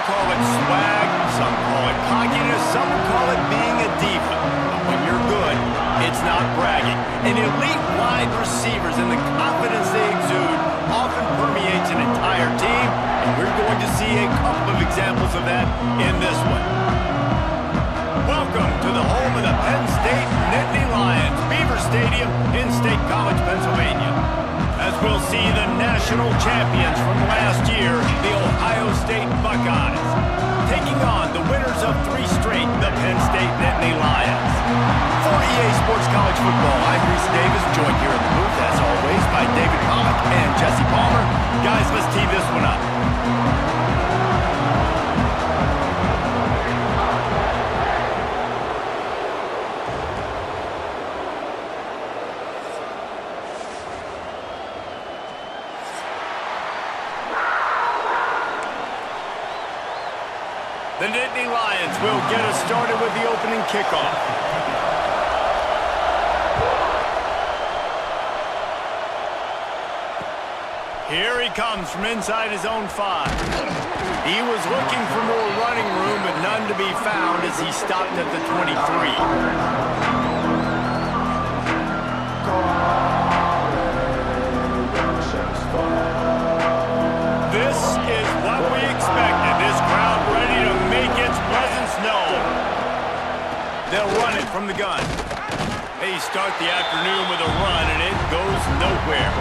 call it swag, some call it cockiness, some call it being a diva. But when you're good, it's not bragging. And elite wide receivers and the confidence they exude often permeates an entire team, and we're going to see a couple of examples of that in this one. Welcome to the home of the Penn State Nittany Lions, Beaver Stadium in State College, Pennsylvania. As we'll see the national champions from last year, the Ohio State Buckeyes, taking on the winners of 3 straight, the Penn State Nittany Lions. For EA Sports College Football, I'm Reese Davis, joined here in the booth, as always, by David Pollock and Jesse Palmer. Guys, let's tee this one up. The Nittany Lions will get us started with the opening kickoff. Here he comes from inside his own 5. He was looking for more running room, but none to be found as he stopped at the 23. This is what we expected. This crowd ready to make its presence known. They'll run it from the gun. They start the afternoon with a run, and it goes nowhere.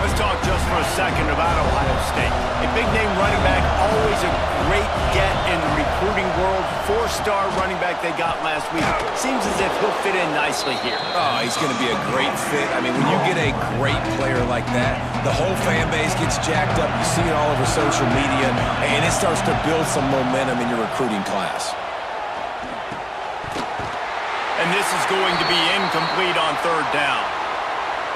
Let's talk just for a second about Ohio State. A big-name running back, always a great get in the recruiting world. 4-star running back they got last week. Seems as if he'll fit in nicely here. Oh, he's going to be a great fit. I mean, when you get a great player like that, the whole fan base gets jacked up. You see it all over social media, and it starts to build some momentum in your recruiting class. And this is going to be incomplete on 3rd down.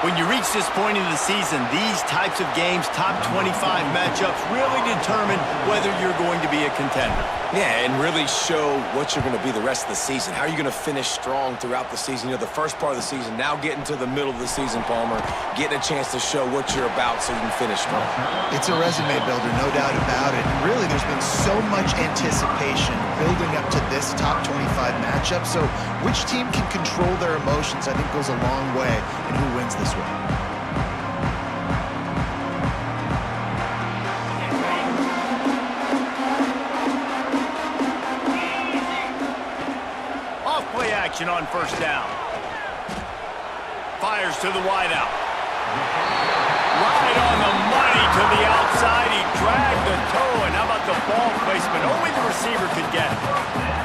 When you reach this point in the season, these types of games, top 25 matchups, really determine whether you're going to be a contender. Yeah, and really show what you're going to be the rest of the season. How are you going to finish strong throughout the season? You know, the first part of the season, now getting to the middle of the season, Palmer, getting a chance to show what you're about so you can finish strong. It's a resume builder, no doubt about it. And really, there's been so much anticipation building up to this top 25 matchup. So which team can control their emotions, I think, goes a long way in who wins this one. Off-play action on 1st down. Fires to the wideout. Right on the money to the outside. He dragged the toe, and how about the ball placement? Only the receiver could get it.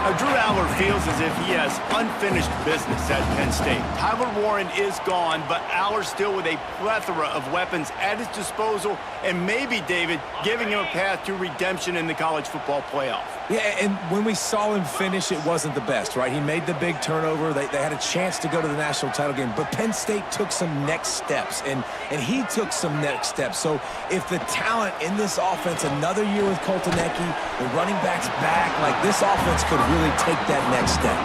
Now, Drew Aller feels as if he has unfinished business at Penn State. Tyler Warren is gone, but Aller still with a plethora of weapons at his disposal, and maybe, David, giving him a path to redemption in the college football playoff. Yeah, and when we saw him finish, it wasn't the best, right? He made the big turnover. They had a chance to go to the national title game, but Penn State took some next steps, and he took some next steps. So if the talent in this offense, another year with Coltonecki, the running backs back, like this offense could really take that next step.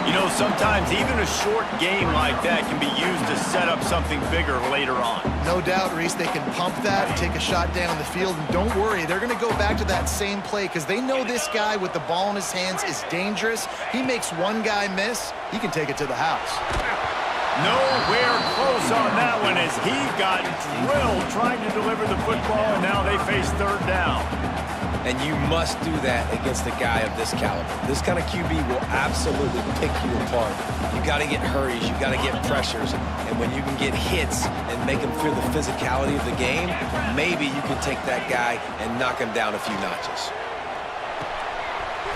You know, sometimes even a short game like that can be used to set up something bigger later on. No doubt, Reese, they can pump that and take a shot down the field. And don't worry, they're going to go back to that same play because they know this guy with the ball in his hands is dangerous. He makes one guy miss, he can take it to the house. Nowhere close on that one as he got drilled trying to deliver the football, and now they face 3rd down. And you must do that against a guy of this caliber. This kind of QB will absolutely pick you apart. You got to get hurries, you got to get pressures, and when you can get hits and make him feel the physicality of the game, maybe you can take that guy and knock him down a few notches.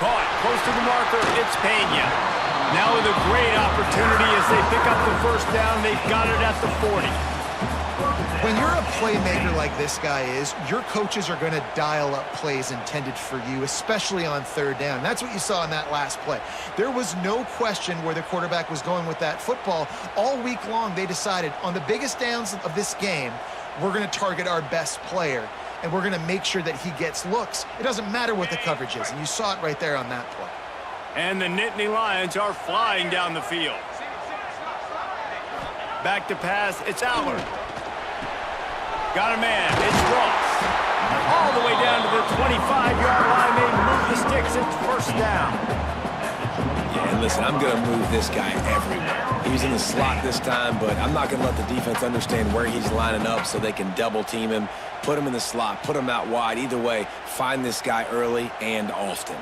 Caught close to the marker, it's Pena. Now with a great opportunity as they pick up the 1st down, they've got it at the 40. When you're a playmaker like this guy is, your coaches are going to dial up plays intended for you, especially on 3rd down. That's what you saw in that last play. There was no question where the quarterback was going with that football. All week long, they decided on the biggest downs of this game, we're going to target our best player, and we're going to make sure that he gets looks. It doesn't matter what the coverage is, and you saw it right there on that play. And the Nittany Lions are flying down the field. Back to pass, it's Aller. Got a man, it's Ross. All the way down to the 25-yard line. They move the sticks. It's first down. Yeah, and listen, I'm going to move this guy everywhere. He was in the slot this time, but I'm not going to let the defense understand where he's lining up so they can double team him, put him in the slot, put him out wide. Either way, find this guy early and often.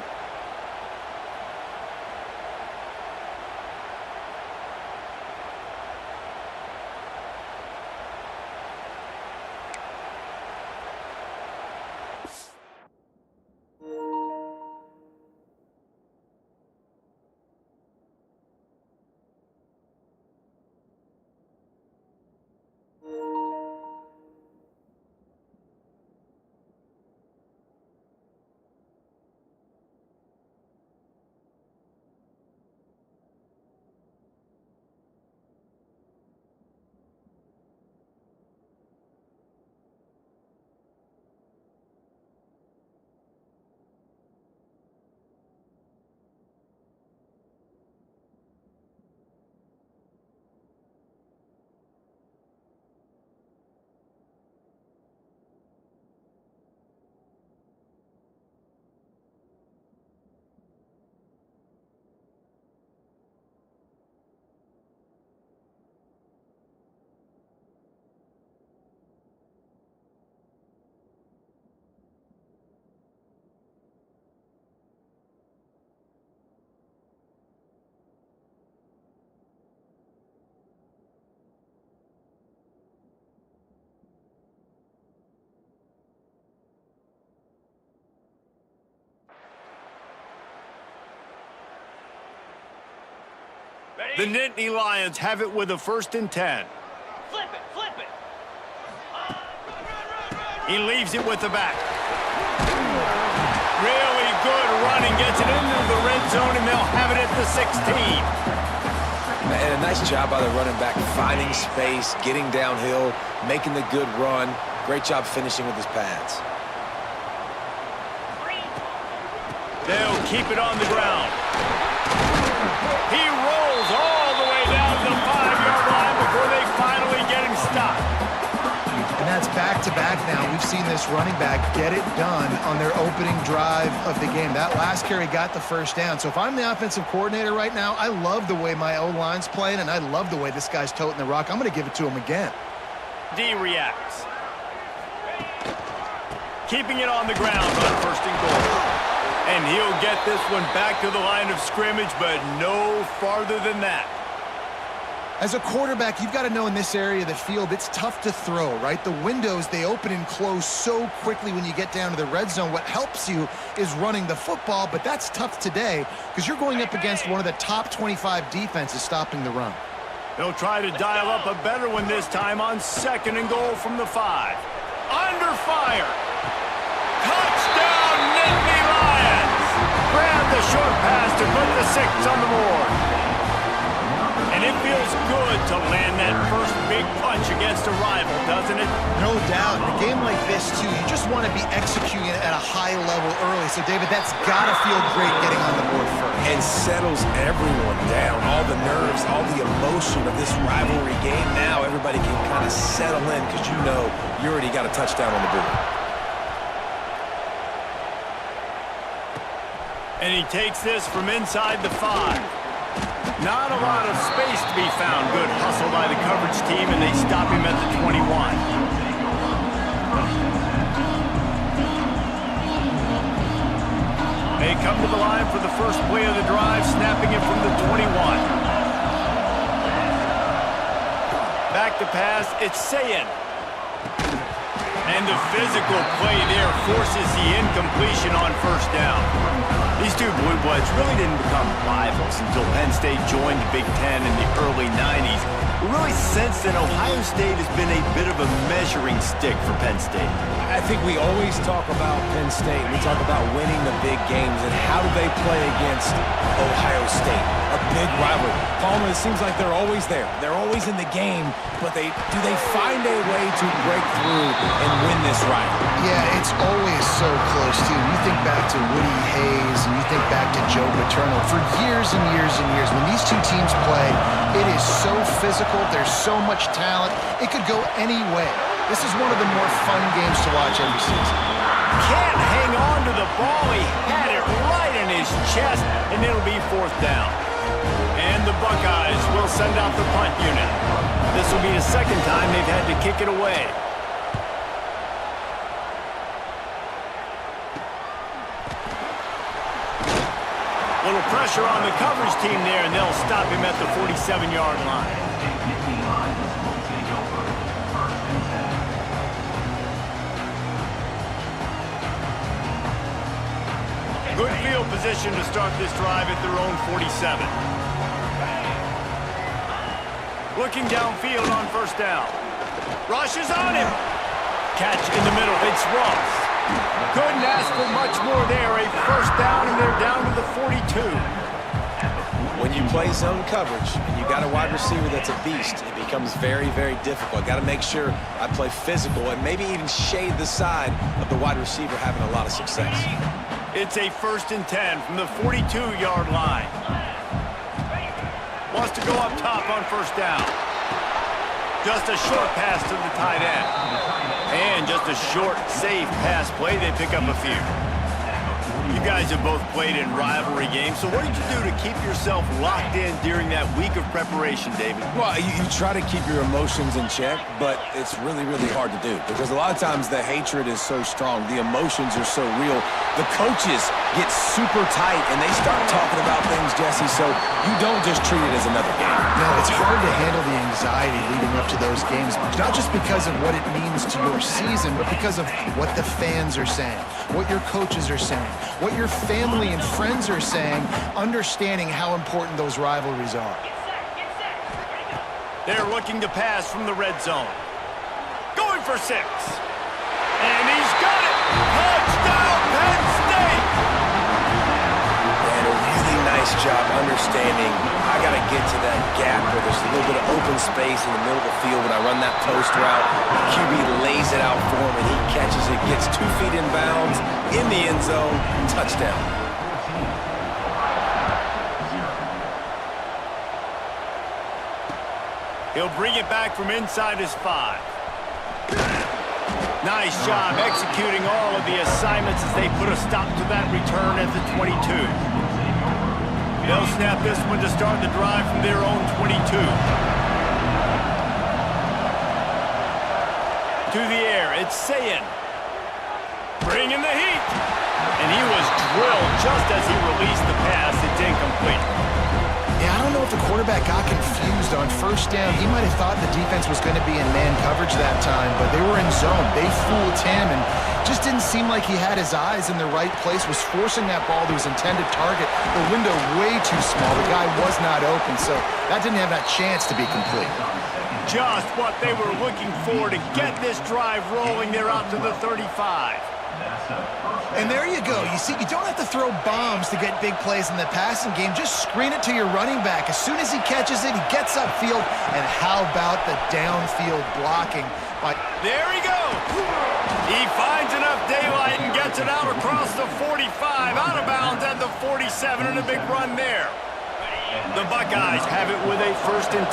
The Nittany Lions have it with a 1st and 10. Flip it, flip it. He leaves it with the back. Really good running, gets it into the red zone, and they'll have it at the 16. And a nice job by the running back, finding space, getting downhill, making the good run. Great job finishing with his pads. They'll keep it on the ground. He rolls all the way down to the 5-yard line before they finally get him stopped. And that's back-to-back now. We've seen this running back get it done on their opening drive of the game. That last carry got the 1st down. So if I'm the offensive coordinator right now, I love the way my O-line's playing, and I love the way this guy's toting the rock. I'm going to give it to him again. D reacts. Keeping it on the ground on 1st and goal. And he'll get this one back to the line of scrimmage, but no farther than that. As a quarterback, you've got to know in this area of the field, it's tough to throw, right? The windows, they open and close so quickly when you get down to the red zone. What helps you is running the football, but that's tough today because you're going up against one of the top 25 defenses stopping the run. They'll try to dial up a better one this time on 2nd and goal from the 5. Under fire. Touchdown, Nittany Lions! Grab the short pass to put the 6 on the board. And it feels good to land that first big punch against a rival, doesn't it? No doubt. In a game like this, too, you just want to be executing it at a high level early. So, David, that's got to feel great getting on the board first. And settles everyone down. All the nerves, all the emotion of this rivalry game. Now everybody can kind of settle in because you know you already got a touchdown on the board. And he takes this from inside the 5. Not a lot of space to be found. Good hustle by the coverage team, and they stop him at the 21. They come to the line for the first play of the drive, snapping it from the 21. Back to pass, it's Sayin. And the physical play there forces the incompletion on 1st down. These two Blue Bloods really didn't become rivals until Penn State joined the Big Ten in the early 90s. We really sense that Ohio State has been a bit of a measuring stick for Penn State. I think we always talk about Penn State. We talk about winning the big games and how do they play against Ohio State, a big rivalry. Palmer, it seems like they're always there. They're always in the game, but do they find a way to break through and win this rivalry? Yeah, it's always so close, too. You think back to Woody Hayes and you think back to Joe Paterno. For years and years and years, when these two teams play, it is so physical. There's so much talent. It could go any way. This is one of the more fun games to watch every season. Can't hang on to the ball. He had it right in his chest, and it'll be 4th down. And the Buckeyes will send out the punt unit. This will be the 2nd time they've had to kick it away. Little pressure on the coverage team there, and they'll stop him at the 47-yard line. Good field position to start this drive at their own 47. Looking downfield on 1st down. Rush is on him. Catch in the middle. It's Ross. Couldn't ask for much more there. A 1st down, and they're down to the 42. When you play zone coverage and you got a wide receiver that's a beast, it becomes very, very difficult. Got to make sure I play physical and maybe even shade the side of the wide receiver having a lot of success. It's a 1st and 10 from the 42-yard line. Wants to go up top on 1st down. Just a short pass to the tight end. And just a short, safe pass play. They pick up a few. You guys have both played in rivalry games, so what did you do to keep yourself locked in during that week of preparation, David? Well, you try to keep your emotions in check, but it's really, really hard to do because a lot of times the hatred is so strong, the emotions are so real. The coaches get super tight and they start talking about things, Jesse, so you don't just treat it as another game. No, it's hard to handle the anxiety leading up to those games, not just because of what it means to your season, but because of what the fans are saying, what your coaches are saying, what your family and friends are saying, understanding how important those rivalries are. They're looking to pass from the red zone. Going for 6. And he's got it! Touchdown, Penn State! And a really nice job understanding I got to get to that gap where there's a little bit of open space in the middle of the field when I run that post route. QB lays it out for him, and he catches it, gets 2 feet in bounds, in the end zone, touchdown. He'll bring it back from inside his 5. Nice job executing all of the assignments as they put a stop to that return at the 22. They'll snap this one to start the drive from their own 22. To the air, it's Sayin. Bringing the heat. And he was drilled just as he released the pass. It's incomplete. Yeah, I don't know if the quarterback got confused on 1st down. He might have thought the defense was going to be in man coverage that time, but they were in zone. They fooled him and just didn't seem like he had his eyes in the right place, was forcing that ball to his intended target. The window way too small. The guy was not open, so that didn't have that chance to be complete. Just what they were looking for to get this drive rolling. They're out to the 35. And there you go. You see, you don't have to throw bombs to get big plays in the passing game. Just screen it to your running back. As soon as he catches it, he gets upfield. And how about the downfield blocking? There he goes. He finds enough daylight and gets it out across the 45, out of bounds at the 47, and a big run there. The Buckeyes have it with a 1st and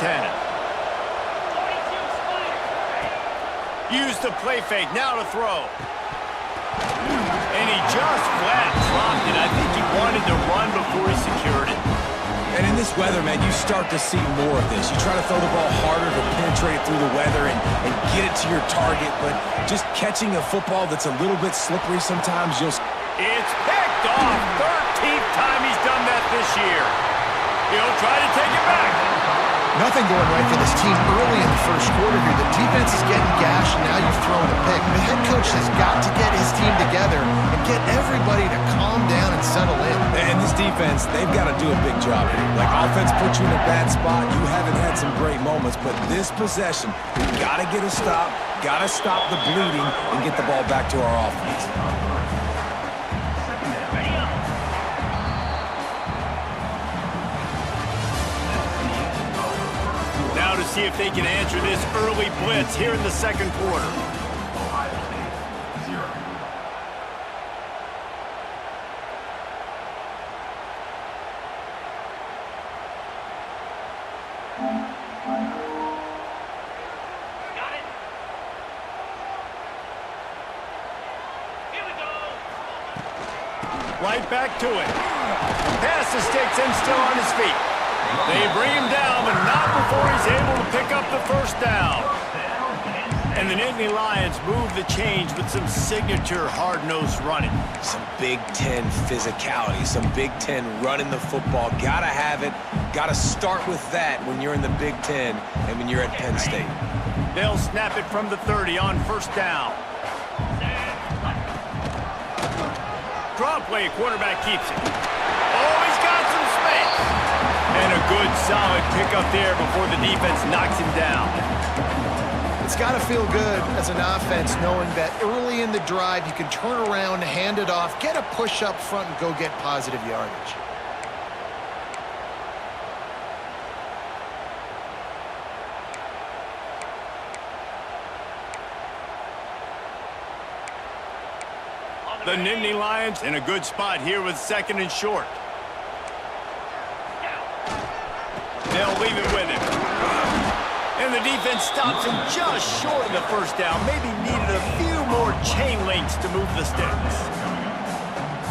10. Use the play fake, now to throw. And he just flat dropped it. I think he wanted to run before he secured it. And in this weather, man, you start to see more of this. You try to throw the ball harder to penetrate it through the weather and get it to your target, but just catching a football that's a little bit slippery sometimes, you'll... It's picked off. 13th time he's done that this year. He'll try to take it back. Nothing going right for this team early in the 1st quarter here. The defense is getting gashed, and now you've thrown a pick. The head coach has got to get his team together and get everybody to calm down and settle in. And this defense, they've got to do a big job here. Like, offense put you in a bad spot. You haven't had some great moments, but this possession, we got to get a stop, got to stop the bleeding, and get the ball back to our offense. Now to see if they can answer this early blitz here in the 2nd quarter. right back to it. Pass the sticks and still on his feet. They bring him down, but not before he's able to pick up the first down. And the Nittany Lions move the change with some signature hard-nosed running. Some Big Ten physicality, some Big Ten running the football. Gotta have it. Gotta start with that when you're in the Big Ten and when you're at Penn State. They'll snap it from the 30 on first down. Draw play, quarterback keeps it. Oh, he's got some space. And a good, solid pickup there before the defense knocks him down. It's got to feel good as an offense knowing that early in the drive you can turn around, hand it off, get a push up front, and go get positive yardage. The Nittany Lions in a good spot here with second and short. They'll leave it with him. And the defense stops him just short of the first down. Maybe needed a few more chain links to move the sticks.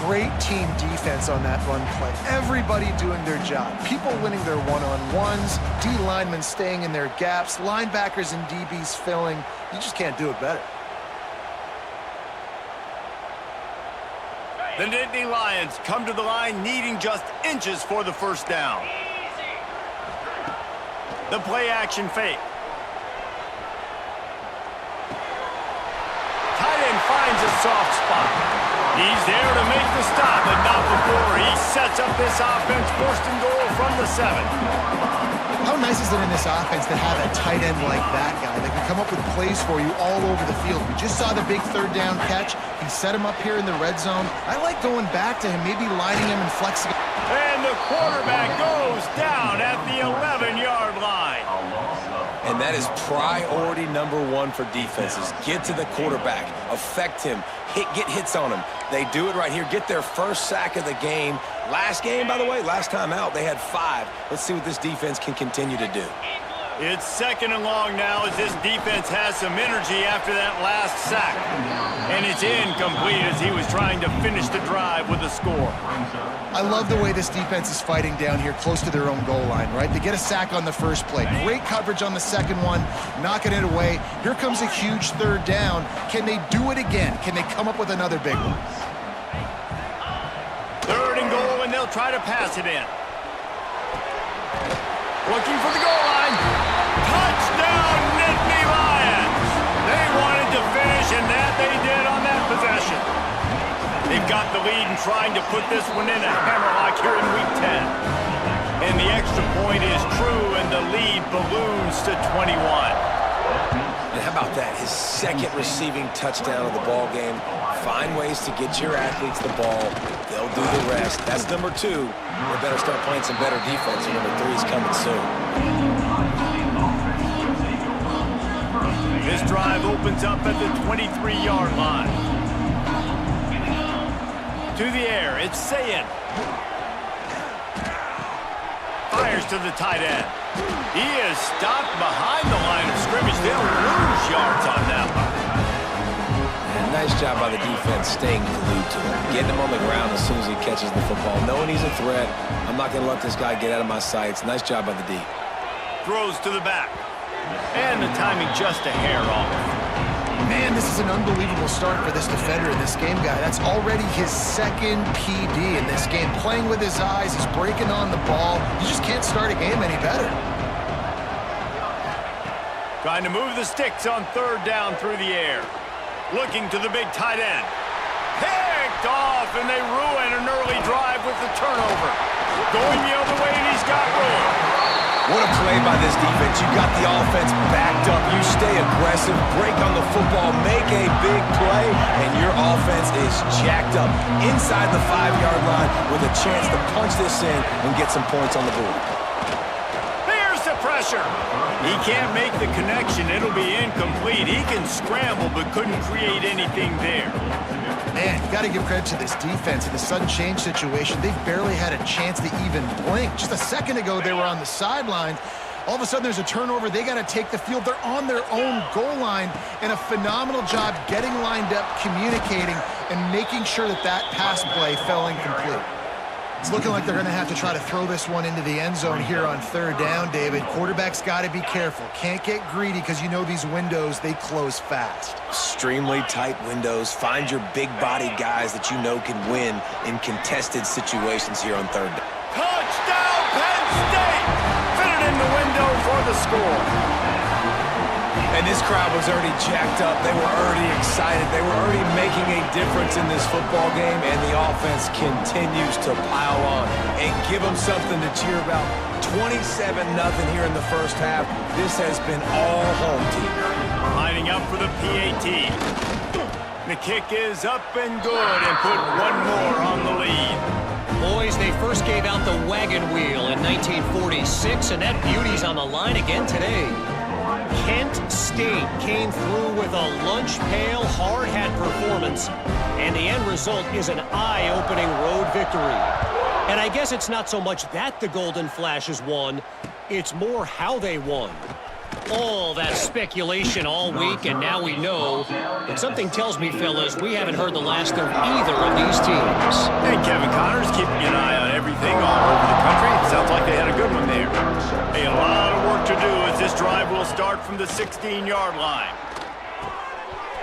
Great team defense on that run play. Everybody doing their job. People winning their one-on-ones, D linemen staying in their gaps, linebackers and DBs filling. You just can't do it better. The Nittany Lions come to the line needing just inches for the first down. The play action fake. Tight end finds a soft spot. He's there to make the stop, but not before he sets up this offense first and goal from the 7. How nice is it in this offense to have a tight end like that guy that can come up with plays for you all over the field? We just saw the big third down catch. He set him up here in the red zone. I like going back to him, maybe lining him and flexing. And the quarterback goes down at the 11-yard line. And that is priority number one for defenses. Get to the quarterback, affect him, get hits on him. They do it right here. Get their first sack of the game. Last game, by the way, last time out, they had 5. Let's see what this defense can continue to do. It's second and long now as this defense has some energy after that last sack. And it's incomplete as he was trying to finish the drive with a score. I love the way this defense is fighting down here close to their own goal line, right? They get a sack on the first play. Great coverage on the second one, knocking it away. Here comes a huge third down. Can they do it again? Can they come up with another big one? Third and goal, and they'll try to pass it in. Looking for the goal line. Touchdown, Nittany Lions! They wanted to finish, and that they did on that possession. They've got the lead and trying to put this one in a hammerlock here in Week 10. And the extra point is true, and the lead balloons to 21. And how about that? His second receiving touchdown of the ball game. Find ways to get your athletes the ball. They'll do the rest. That's number 2. They better start playing some better defense. Number 3 is coming soon. This drive opens up at the 23-yard line. To the air, it's Sayin. Fires to the tight end. He is stopped behind the line of scrimmage. They'll lose yards on that one. And nice job by the defense staying glued to him. Getting him on the ground as soon as he catches the football. Knowing he's a threat, I'm not going to let this guy get out of my sights. Nice job by the D. Throws to the back. And the timing just a hair off. Man, this is an unbelievable start for this defender in this game, guy. That's already his second PD in this game. Playing with his eyes, he's breaking on the ball. You just can't start a game any better. Trying to move the sticks on third down through the air. Looking to the big tight end. Picked off, and they ruin an early drive with the turnover. Going the other way, and he's got room. What a play by this defense. You got the offense backed up. You stay aggressive, break on the football, make a big play, and your offense is jacked up inside the 5-yard line with a chance to punch this in and get some points on the board. There's the pressure. He can't make the connection. It'll be incomplete. He can scramble, but couldn't create anything there. Man, you got to give credit to this defense in the sudden change situation. They've barely had a chance to even blink. Just a second ago, they were on the sideline. All of a sudden, there's a turnover. They got to take the field. They're on their own goal line, and a phenomenal job getting lined up, communicating, and making sure that that pass play fell incomplete. It's looking like they're going to have to try to throw this one into the end zone here on third down, David. Quarterback's got to be careful. Can't get greedy because you know these windows, they close fast. Extremely tight windows. Find your big body guys that you know can win in contested situations here on third down. Touchdown, Penn State! Fitted in the window for the score. And this crowd was already jacked up. They were already excited. They were already making a difference in this football game, and the offense continues to pile on and give them something to cheer about. 27-0 here in the first half. This has been all home team. Lining up for the PAT. The kick is up and good, and put one more on the lead. Boys, they first gave out the wagon wheel in 1946, and that beauty's on the line again today. Kent State came through with a lunch pail hard hat performance, and the end result is an eye-opening road victory. And I guess it's not so much that the Golden Flashes won, it's more how they won. All that speculation all week, and now we know. But something tells me, fellas, we haven't heard the last of either of these teams. Hey, Kevin Connors keeping an eye on everything all over the country. It sounds like they had a good one there. Hey, a lot of work to do as this drive will start from the 16-yard line.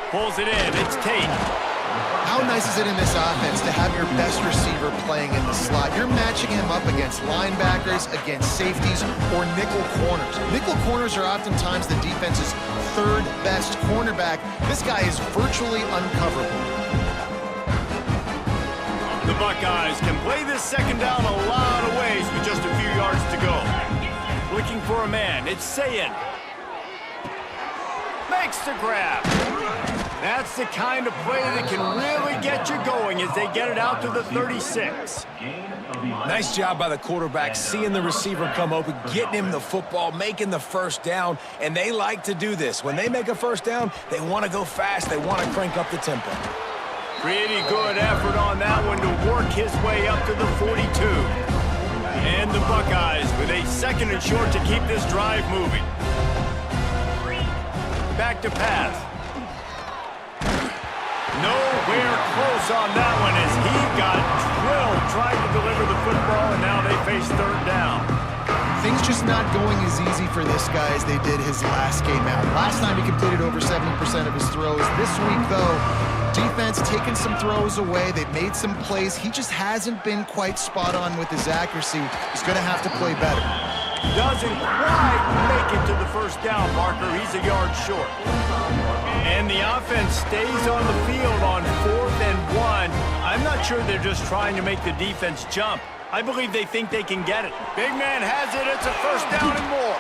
Pulls it in. It's Tate. How nice is it in this offense to have your best receiver playing in the slot? You're matching him up against linebackers, against safeties, or nickel corners. Nickel corners are oftentimes the defense's third best cornerback. This guy is virtually uncoverable. The Buckeyes can play this second down a lot of ways with just a few yards to go. Looking for a man. It's Sayin. Makes the grab. That's the kind of play that can really get you going as they get it out to the 36. Nice job by the quarterback, seeing the receiver come open, getting him the football, making the first down, and they like to do this. When they make a first down, they want to go fast. They want to crank up the tempo. Pretty good effort on that one to work his way up to the 42. And the Buckeyes with a second and short to keep this drive moving. Back to pass. Nowhere close on that one as he got drilled trying to deliver the football, and now they face third down. Things just not going as easy for this guy as they did his last game out. Last time he completed over 70% of his throws. This week, though, defense taking some throws away. They've made some plays. He just hasn't been quite spot on with his accuracy. He's going to have to play better. Doesn't quite make it to the first down marker. He's a yard short. And the offense stays on the field on 4th and 1. I'm not sure they're just trying to make the defense jump. I believe they think they can get it. Big man has it. It's a first down and more.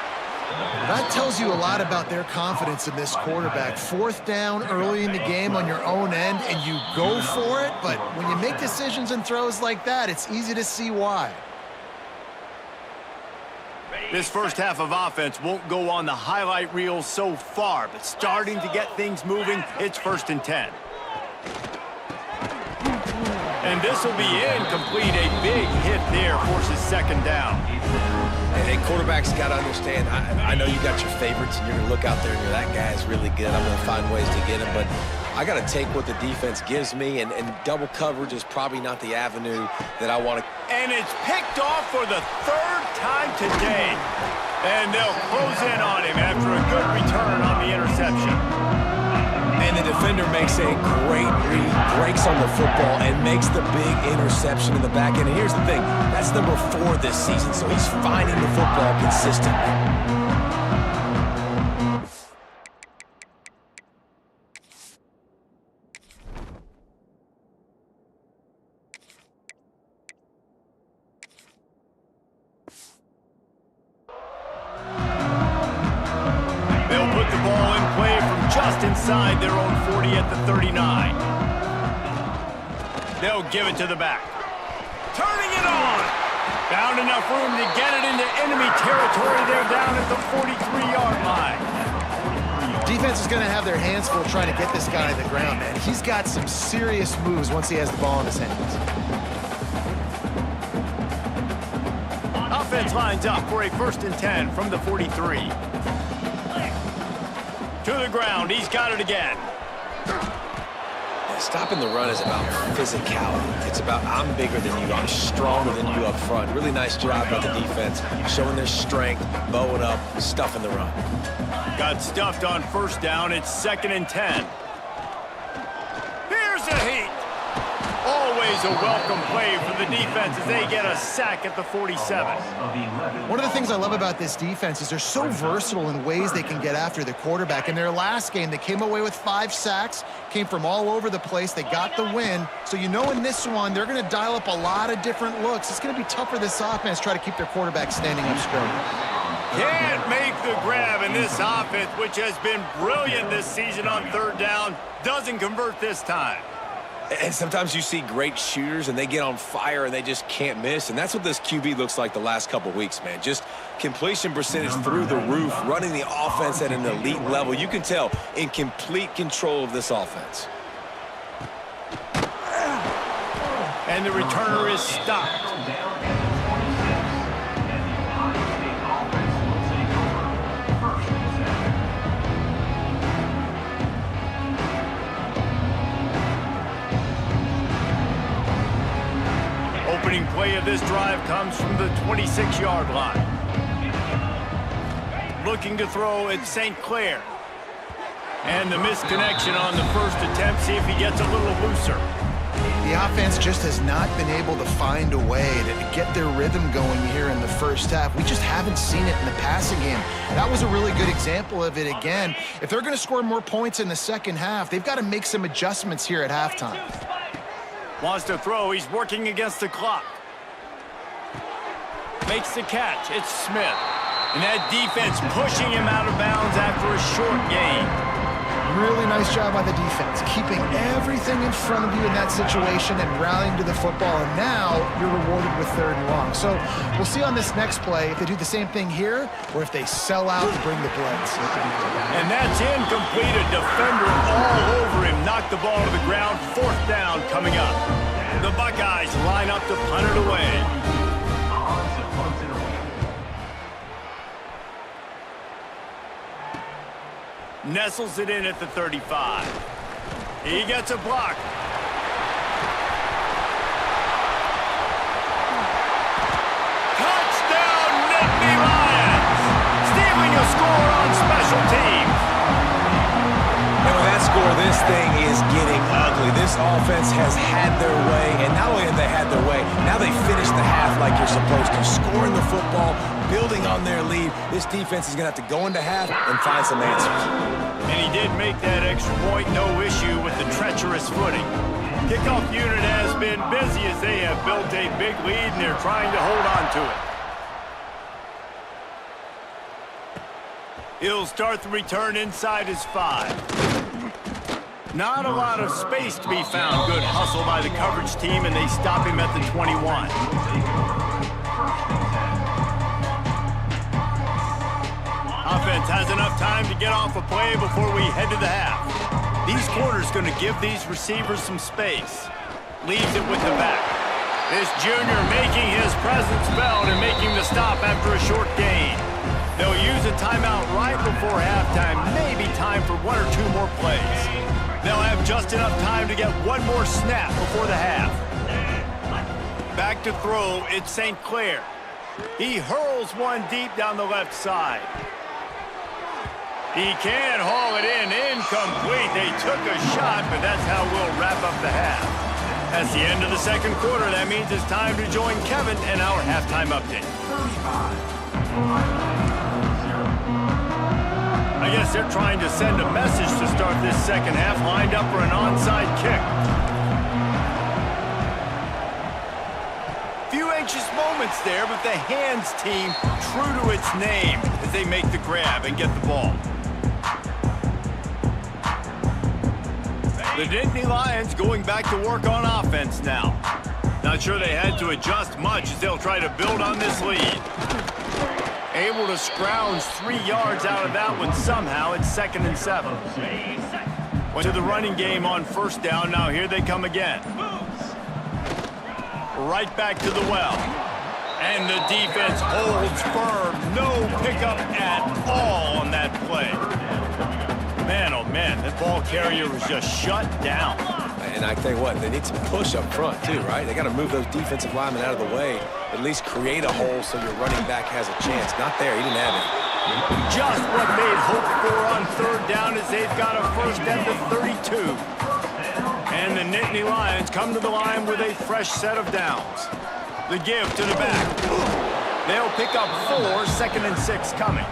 That tells you a lot about their confidence in this quarterback. 4th down early in the game on your own end, and you go for it. But when you make decisions and throws like that, it's easy to see why. This first half of offense won't go on the highlight reel so far, but starting to get things moving, it's 1st and 10. And this will be incomplete. A big hit there forces second down. Hey, quarterbacks got to understand, I know you got your favorites, and you're going to look out there and you're, that guy's really good. I'm going to find ways to get him, but I got to take what the defense gives me, and double coverage is probably not the avenue that I want to. And it's picked off for the 3rd time today. And they'll close in on him after a good return on the interception. And the defender makes a great read, breaks on the football, and makes the big interception in the back end. And here's the thing, that's number 4 this season, so he's finding the football consistently. Inside their own 40 at the 39. They'll give it to the back. Turning it on. Found enough room to get it into enemy territory. They're down at the 43-yard line. Defense is going to have their hands full trying to get this guy to the ground, man. He's got some serious moves once he has the ball in his hands. A offense lines up for a 1st and 10 from the 43. To the ground, he's got it again. Yeah, stopping the run is about physicality. It's about I'm bigger than you, I'm stronger than you up front. Really nice job by the defense, showing their strength, bowing up, stuffing the run. Got stuffed on 1st down, it's 2nd and 10. Here's a heat. Always a welcome play for the defense as they get a sack at the 47. One of the things I love about this defense is they're so versatile in ways they can get after the quarterback. In their last game, they came away with 5 sacks, came from all over the place. They got the win. So you know in this one, they're going to dial up a lot of different looks. It's going to be tough for this offense to try to keep their quarterback standing up straight. Can't make the grab in this offense, which has been brilliant this season on 3rd down. Doesn't convert this time. And sometimes you see great shooters and they get on fire and they just can't miss. And that's what this QB looks like the last couple weeks, man. Just completion percentage through the roof, running the offense at an elite level. You can tell in complete control of this offense. And the returner is stopped. Opening play of this drive comes from the 26-yard line. Looking to throw at St. Clair. And the misconnection on the 1st attempt. See if he gets a little looser. The offense just has not been able to find a way to get their rhythm going here in the 1st half. We just haven't seen it in the passing game. That was a really good example of it again. If they're going to score more points in the 2nd half, they've got to make some adjustments here at halftime. Wants to throw. He's working against the clock. Makes the catch. It's Smith. And that defense pushing him out of bounds after a short gain. Really nice job by the defense, keeping everything in front of you in that situation and rallying to the football. And now you're rewarded with 3rd and long. So we'll see on this next play if they do the same thing here or if they sell out and bring the blitz. And that's incomplete. A defender all over him. Knocked the ball to the ground. 4th down coming up. The Buckeyes line up to punt it away. Nestles it in at the 35. He gets a block. Touchdown, Nittany Lions! Stealing a score on special teams. And with that score, this thing is getting ugly. This offense has had their way, and not only have they had their way, now they finish the half like you're supposed to, scoring the football, building on their lead. This defense is going to have to go into half and find some answers. And he did make that extra point, no issue with the treacherous footing. Kickoff unit has been busy as they have built a big lead, and they're trying to hold on to it. He'll start the return inside his 5. Not a lot of space to be found. Good hustle by the coverage team, and they stop him at the 21. Offense has enough time to get off a play before we head to the half. These corners going to give these receivers some space. Leaves it with the back. This junior making his presence felt and making the stop after a short gain. They'll use a timeout right before halftime. Maybe time for 1 or 2 more plays. They'll have just enough time to get 1 more snap before the half. Back to throw, it's St. Clair. He hurls one deep down the left side. He can haul it in, incomplete. They took a shot, but that's how we'll wrap up the half. That's the end of the 2nd quarter. That means it's time to join Kevin and our halftime update. I guess they're trying to send a message to start this 2nd half, lined up for an onside kick. Few anxious moments there, but the hands team true to its name as they make the grab and get the ball. The Nittany Lions going back to work on offense now. Not sure they had to adjust much as they'll try to build on this lead. Able to scrounge 3 yards out of that one somehow. It's 2nd and 7. Went to the running game on 1st down. Now here they come again. Right back to the well. And the defense holds firm. No pickup at all on that play. Man, oh man, that ball carrier was just shut down. And I tell you what, they need some push up front too, right? They got to move those defensive linemen out of the way, at least create a hole so your running back has a chance. Not there, he didn't have it. Just what they'd hoped for on third down as they've got a first at the 32. And the Nittany Lions come to the line with a fresh set of downs. The give to the back. They'll pick up 4, 2nd and 6 coming.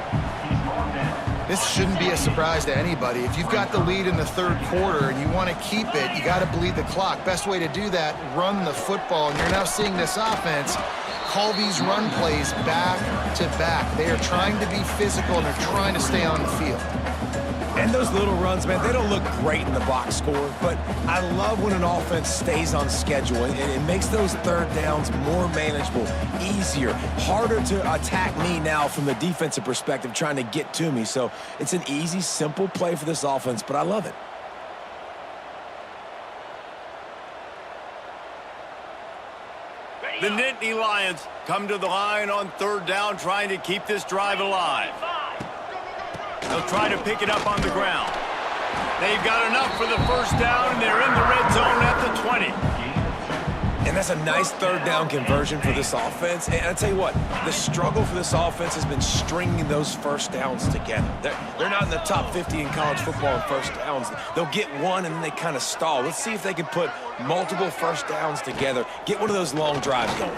This shouldn't be a surprise to anybody. If you've got the lead in the third quarter and you want to keep it, you got to bleed the clock. Best way to do that, run the football. And you're now seeing this offense call these run plays back to back. They are trying to be physical and they're trying to stay on the field. And those little runs, man, they don't look great in the box score, but I love when an offense stays on schedule, and it makes those third downs more manageable, easier, harder to attack me now from the defensive perspective, trying to get to me. So it's an easy, simple play for this offense, but I love it. The Nittany Lions come to the line on third down, trying to keep this drive alive. They'll try to pick it up on the ground. They've got enough for the first down, and they're in the red zone at the 20. And that's a nice third down conversion for this offense. And I tell you what, the struggle for this offense has been stringing those first downs together. They're not in the top 50 in college football in first downs. They'll get one, and then they kind of stall. Let's see if they can put multiple first downs together, get one of those long drives going.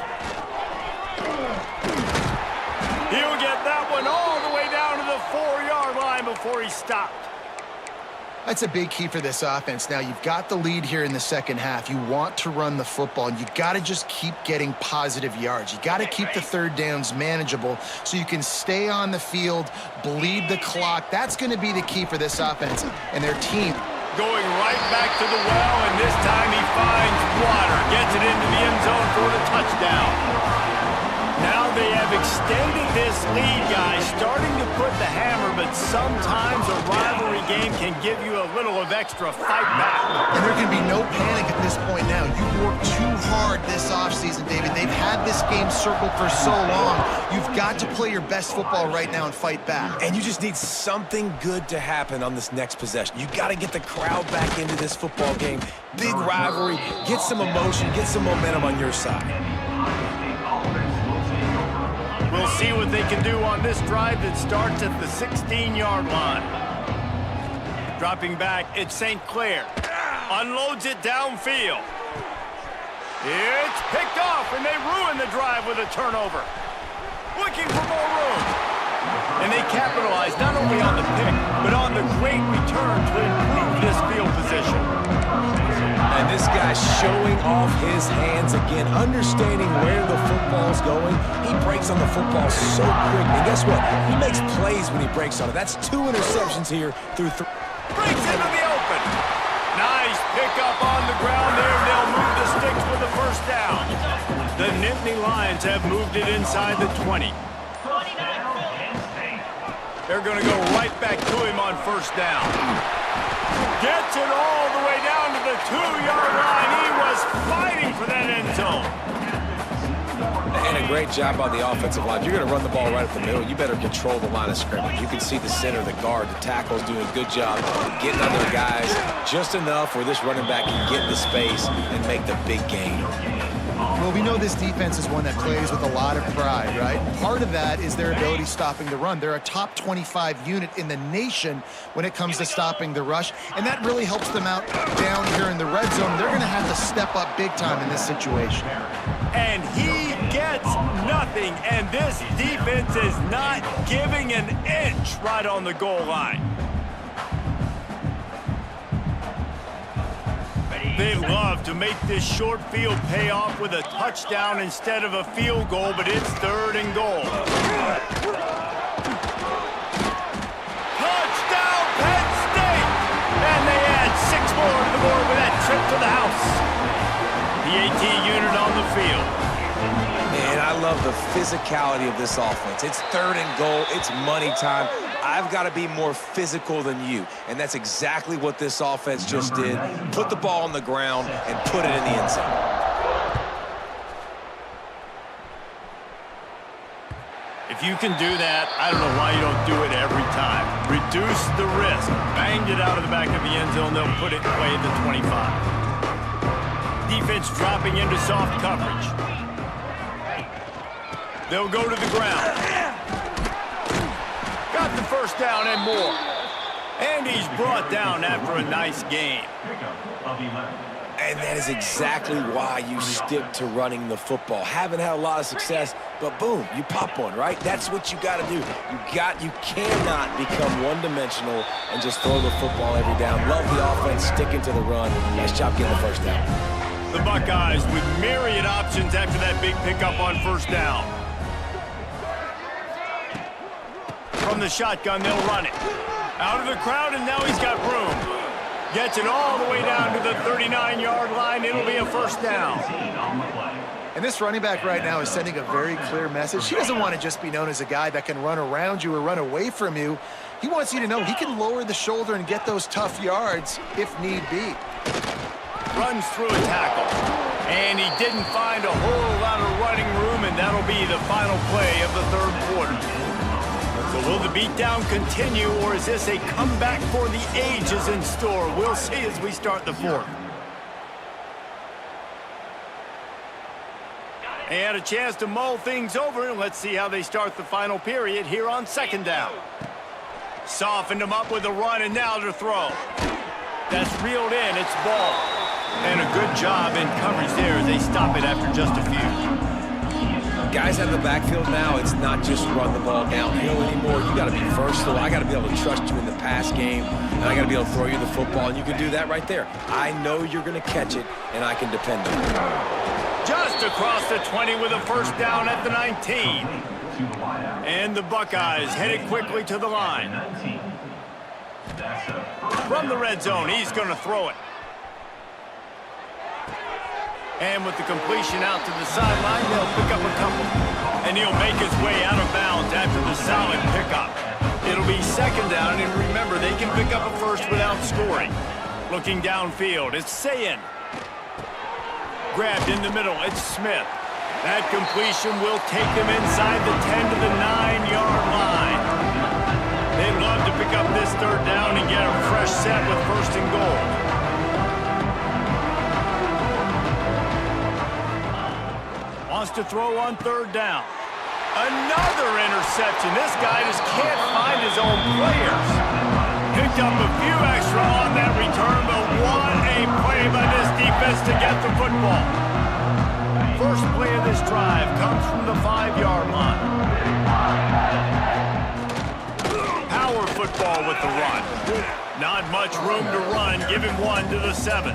He'll get that one all the way down to the 4-yard line before he stopped. That's a big key for this offense. Now, you've got the lead here in the second half. You want to run the football, and you got to just keep getting positive yards. You got to keep the third downs manageable so you can stay on the field, bleed the clock. That's going to be the key for this offense and their team. Going right back to the well, and this time he finds water. Gets it into the end zone for the touchdown. Now they have extended this lead, guys, starting to put the hammer, but sometimes a rivalry game can give you a little of extra fight back. And there can be no panic at this point now. You've worked too hard this offseason, David. They've had this game circled for so long. You've got to play your best football right now and fight back. And you just need something good to happen on this next possession. You got to get the crowd back into this football game. Big rivalry. Get some emotion. Get some momentum on your side. We'll see what they can do on this drive that starts at the 16-yard line. Dropping back, it's St. Clair. Unloads it downfield. It's picked off, and they ruin the drive with a turnover. Looking for more room. And they capitalize not only on the pick, but on the great return to improve this field position. And this guy's showing off his hands again, understanding where the football's going. He breaks on the football so quick. And guess what? He makes plays when he breaks on it. That's 2 interceptions here through 3. Breaks into the open. Nice pickup on the ground there. They'll move the sticks with the first down. The Nittany Lions have moved it inside the 20. They're going to go right back to him on first down. Gets it all the way down to the 2-yard line. He was fighting for that end zone. And a great job by the offensive line. If you're going to run the ball right up the middle, you better control the line of scrimmage. You can see the center, the guard, the tackles doing a good job getting on their guys just enough where this running back can get into space and make the big gain. Well, we know this defense is one that plays with a lot of pride, right? Part of that is their ability stopping the run. They're a top 25 unit in the nation when it comes to stopping the rush, and that really helps them out down here in the red zone. They're going to have to step up big time in this situation. And he gets nothing, and this defense is not giving an inch right on the goal line. They love to make this short field pay off with a touchdown instead of a field goal, but it's 3rd and goal. Touchdown, Penn State! And they add 6 more to the board with that trip to the house. The AT unit on the field. And I love the physicality of this offense. It's 3rd and goal. It's money time. I've got to be more physical than you. And that's exactly what this offense just did. Put the ball on the ground and put it in the end zone. If you can do that, I don't know why you don't do it every time. Reduce the risk. Banged it out of the back of the end zone. They'll put it away at the 25. Defense dropping into soft coverage. They'll go to the ground. Got the first down and more. And he's brought down after a nice game. And that is exactly why you stick to running the football. Haven't had a lot of success, but boom, you pop one, right? That's what you got to do. You cannot become one-dimensional and just throw the football every down. Love the offense, sticking to the run. Nice job getting the first down. The Buckeyes with myriad options after that big pickup on first down. From the shotgun, they'll run it. Out of the crowd, and now he's got room. Gets it all the way down to the 39-yard line. It'll be a first down. And this running back right now is sending a very clear message. He doesn't want to just be known as a guy that can run around you or run away from you. He wants you to know he can lower the shoulder and get those tough yards if need be. Runs through a tackle. And he didn't find a whole lot of running room, and that'll be the final play of the third quarter. So will the beatdown continue, or is this a comeback for the ages in store? We'll see as we start the fourth. They had a chance to mull things over, and let's see how they start the final period here on second down. Softened him up with a run, and now to throw. That's reeled in. It's ball. And a good job in coverage there as they stop it after just a few. Guys out of the backfield now, it's not just run the ball downhill anymore. You got to be versatile. I got to be able to trust you in the pass game, and I got to be able to throw you the football, and you can do that right there. I know you're going to catch it, and I can depend on you. Just across the 20 with a first down at the 19. And the Buckeyes headed quickly to the line. From the red zone, he's going to throw it. And with the completion out to the sideline, they'll pick up a couple. And he'll make his way out of bounds after the solid pickup. It'll be second down, and remember, they can pick up a first without scoring. Looking downfield, it's Sayin. Grabbed in the middle, it's Smith. That completion will take them inside the 10 to the 9-yard line. They'd love to pick up this third down and get a fresh set with first and goal. Wants to throw on third down. Another interception. This guy just can't find his own players. Picked up a few extra on that return, but what a play by this defense to get the football. First play of this drive comes from the 5-yard line. Power football with the run. Not much room to run. Give him one to the 7.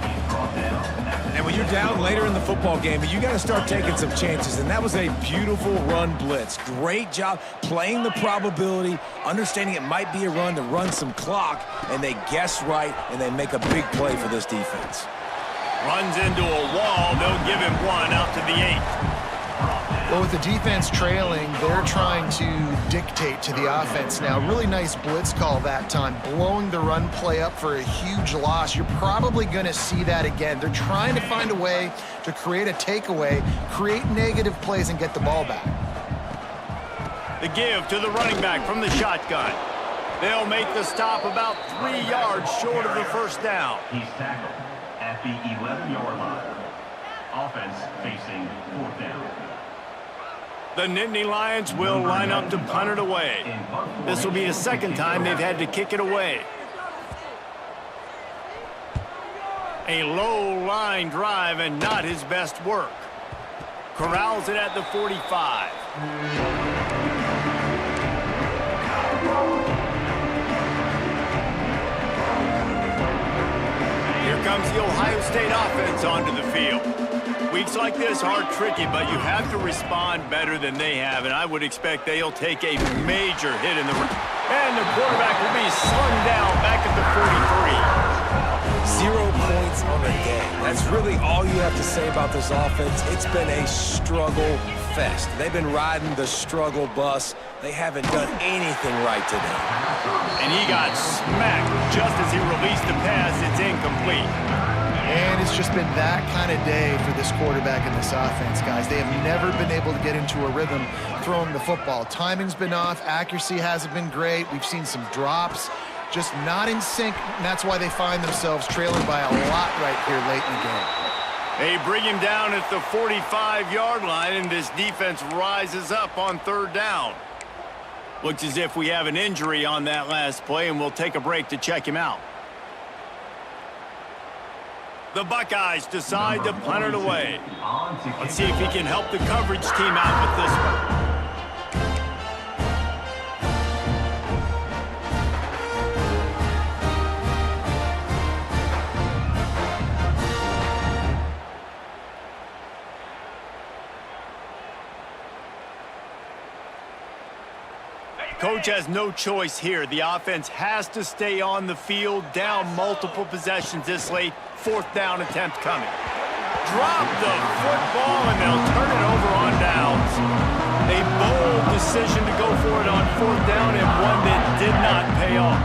And when you're down later in the football game, you got to start taking some chances. And that was a beautiful run blitz. Great job playing the probability, understanding it might be a run to run some clock, and they guess right, and they make a big play for this defense. Runs into a wall. They'll give him one out to the 8. Well, with the defense trailing, they're trying to dictate to the offense now. Really nice blitz call that time, blowing the run play up for a huge loss. You're probably going to see that again. They're trying to find a way to create a takeaway, create negative plays, and get the ball back. The give to the running back from the shotgun. They'll make the stop about 3 yards short of the first down. He's tackled at the 11-yard line. Offense facing fourth down. The Nittany Lions will line up to punt it away. This will be the second time they've had to kick it away. A low line drive and not his best work. Corrals it at the 45. Here comes the Ohio State offense onto the field. Weeks like this are tricky, but you have to respond better than they have, and I would expect they'll take a major hit in the... And the quarterback will be slung down back at the 43. 0 points on the day. That's really all you have to say about this offense. It's been a struggle fest. They've been riding the struggle bus. They haven't done anything right today. And he got smacked just as he released the pass. It's incomplete. And it's just been that kind of day for this quarterback and this offense, guys. They have never been able to get into a rhythm throwing the football. Timing's been off. Accuracy hasn't been great. We've seen some drops, just not in sync, and that's why they find themselves trailing by a lot right here late in the game. They bring him down at the 45-yard line, and this defense rises up on third down. Looks as if we have an injury on that last play, and we'll take a break to check him out. The Buckeyes decide to punt it away. Let's see if he can help the coverage team out with this one. Coach has no choice here. The offense has to stay on the field, down multiple possessions this late. Fourth down attempt coming. Drop the football, and they'll turn it over on downs. A bold decision to go for it on fourth down, and one that did not pay off.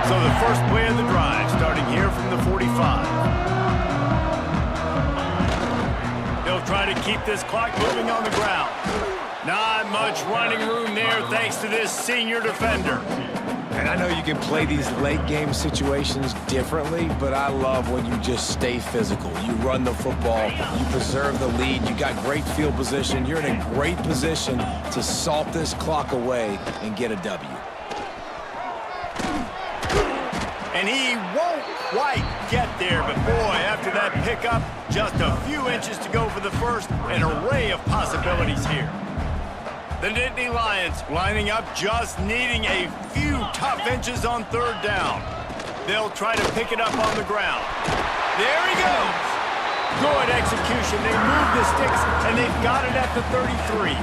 So the first play of the drive, starting here from the 45. They'll try to keep this clock moving on the ground. Not much running room there thanks to this senior defender. And I know you can play these late game situations differently, but I love when you just stay physical. You run the football, you preserve the lead, you got great field position, you're in a great position to salt this clock away and get a W. And he won't quite get there, but boy, after that pickup, just a few inches to go for the first, an array of possibilities here. The Nittany Lions lining up, just needing a few tough inches on third down. They'll try to pick it up on the ground. There he goes. Good execution. They move the sticks, and they've got it at the 33.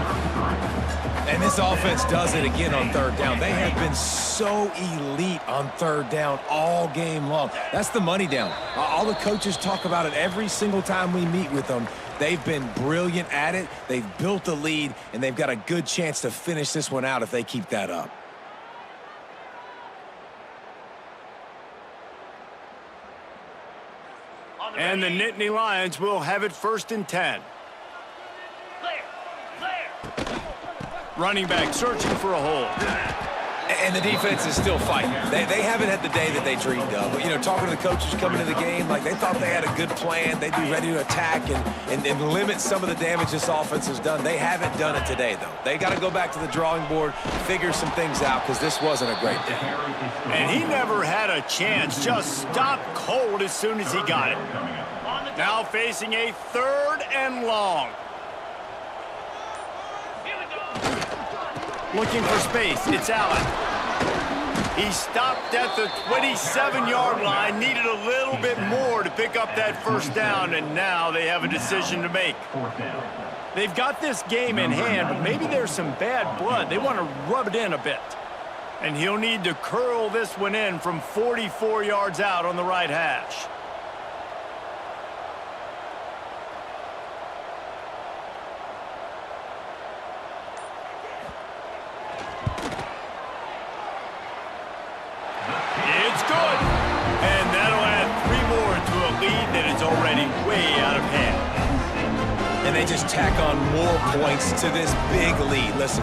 And this offense does it again on third down. They have been so elite on third down all game long. That's the money down. All the coaches talk about it every single time we meet with them. They've been brilliant at it. They've built the lead, and they've got a good chance to finish this one out if they keep that up. And the Nittany Lions will have it 1st and 10. Running back searching for a hole. And the defense is still fighting. They haven't had the day that they dreamed of. But, you know, talking to the coaches coming to the game, like they thought they had a good plan. They'd be ready to attack and limit some of the damage this offense has done. They haven't done it today, though. They got to go back to the drawing board, figure some things out, because this wasn't a great day. And he never had a chance. Just stopped cold as soon as he got it. Now facing a 3rd and long. Looking for space, it's Allen. He stopped at the 27-yard line, needed a little bit more to pick up that first down, and now they have a decision to make. They've got this game in hand, but maybe there's some bad blood. They want to rub it in a bit. And he'll need to curl this one in from 44 yards out on the right hash. Already way out of hand. And they just tack on more points to this big lead. Listen.